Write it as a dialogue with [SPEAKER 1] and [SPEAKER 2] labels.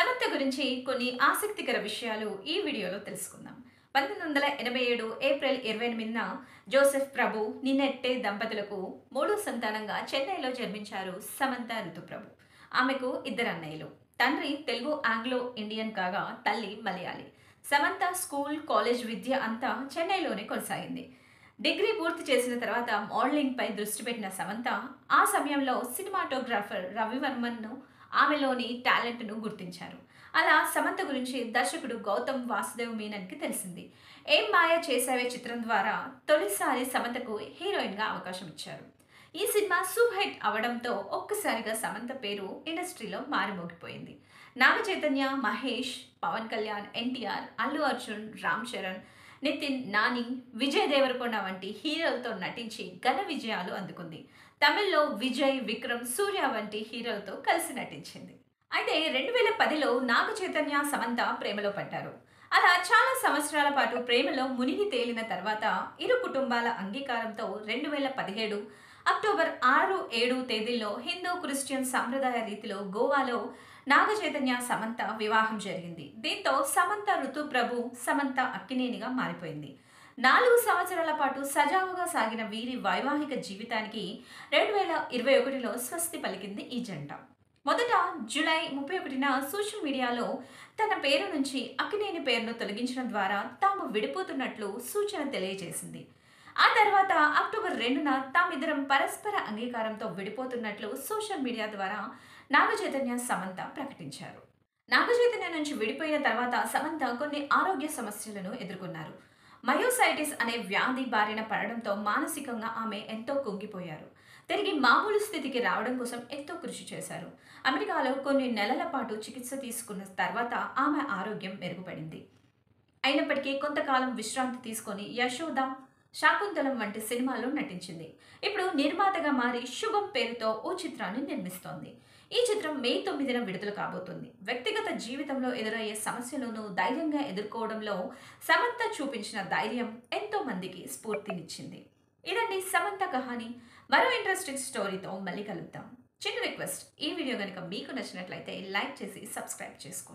[SPEAKER 1] సమంత గురించి కొన్ని ఆసక్తికర విషయాలు ఈ వీడియోలో తెలుసుకుందాం. 1987 ఏప్రిల్ 28న జోసెఫ్ ప్రభు, నినెట్టే దంపతులకు మూడో సంతానంగా చెన్నైలో జన్మించారు సమంత ఋతుప్రభు. ఆమెకు ఇద్దరు అన్నయ్యలు. తండ్రి తెలుగు ఆంగ్లో ఇండియన్ కాగా తల్లి మలయాళీ. సమంత స్కూల్, కాలేజ్ విద్య అంతా చెన్నైలోనే కొనసాగింది. డిగ్రీ పూర్తి చేసిన తర్వాత మోడలింగ్ పై దృష్టి పెట్టిన సమంత ఆ సమయంలో సినిమాటోగ్రాఫర్ రవివర్మన్ను ఆమెలోని టాలెంట్ను గుర్తించారు. అలా సమంత గురించి దర్శకుడు గౌతమ్ వాసుదేవ్ మీనన్కి తెలిసింది. ఏం మాయ చేసావే చిత్రం ద్వారా తొలిసారి సమంతకు హీరోయిన్గా అవకాశం ఇచ్చారు. ఈ సినిమా సూపర్ హిట్ అవడంతో ఒక్కసారిగా సమంత పేరు ఇండస్ట్రీలో మారుమోగిపోయింది. నాగ చైతన్య, మహేష్, పవన్ కళ్యాణ్, ఎన్టీఆర్, అల్లు అర్జున్, రామ్ చరణ్, నితిన్, నాని, విజయ్ దేవరకొండ వంటి హీరోలతో నటించి ఘన విజయాలు అందుకుంది. తమిళ్లో విజయ్, విక్రమ్, సూర్య వంటి హీరోలతో కలిసి నటించింది. అయితే 2010లో నాగ చైతన్య, సమంత ప్రేమలో పడ్డారు. అలా చాలా సంవత్సరాల పాటు ప్రేమలో మునిగి తేలిన తర్వాత ఇరు కుటుంబాల అంగీకారంతో 2017 అక్టోబర్ 6-7 తేదీల్లో హిందూ క్రిస్టియన్ సంప్రదాయ రీతిలో గోవాలో నాగ చైతన్య, సమంత వివాహం జరిగింది. దీంతో సమంత ఋతుప్రభు, సమంత అక్కినేనిగా మారిపోయింది. 4 సంవత్సరాల పాటు సజావుగా సాగిన వీరి వైవాహిక జీవితానికి 2021లో స్వస్తి పలికింది ఈ జంట. మొదట జూలై 31న సోషల్ మీడియాలో తన పేరు నుంచి అక్కినేని పేరును తొలగించడం ద్వారా తాము విడిపోతున్నట్లు సూచన తెలియజేసింది. ఆ తర్వాత అక్టోబర్ 2న తామిద్దరం పరస్పర అంగీకారంతో విడిపోతున్నట్లు సోషల్ మీడియా ద్వారా నాగ చైతన్య, సమంత ప్రకటించారు. నాగ చైతన్య నుంచి విడిపోయిన తర్వాత సమంత కొన్ని ఆరోగ్య సమస్యలను ఎదుర్కొన్నారు. మయోసైటిస్ అనే వ్యాధి బారిన పడడంతో మానసికంగా ఆమె ఎంతో కుంగిపోయారు. తిరిగి మామూలు స్థితికి రావడం కోసం ఎంతో కృషి చేశారు. అమెరికాలో కొన్ని నెలల పాటు చికిత్స తీసుకున్న తర్వాత ఆమె ఆరోగ్యం మెరుగుపడింది. అయినప్పటికీ కొంతకాలం విశ్రాంతి తీసుకొని యశోద, శాకుంతలం వంటి సినిమాల్లో నటించింది. ఇప్పుడు నిర్మాతగా మారి శుభం పేరుతో ఓ చిత్రాన్ని నిర్మిస్తోంది. ఈ చిత్రం మే 9న విడుదల కాబోతుంది. వ్యక్తిగత జీవితంలో ఎదురయ్యే సమస్యలను ధైర్యంగా ఎదుర్కోవడంలో సమంత చూపించిన ధైర్యం ఎంతో మందికి స్ఫూర్తినిచ్చింది. ఇదండి సమంత కహాని. మరో ఇంట్రెస్టింగ్ స్టోరీతో మళ్ళీ కలుద్దాం. చిన్న రిక్వెస్ట్, ఈ వీడియో కనుక మీకు నచ్చినట్లయితే లైక్ చేసి సబ్స్క్రైబ్ చేసుకోండి.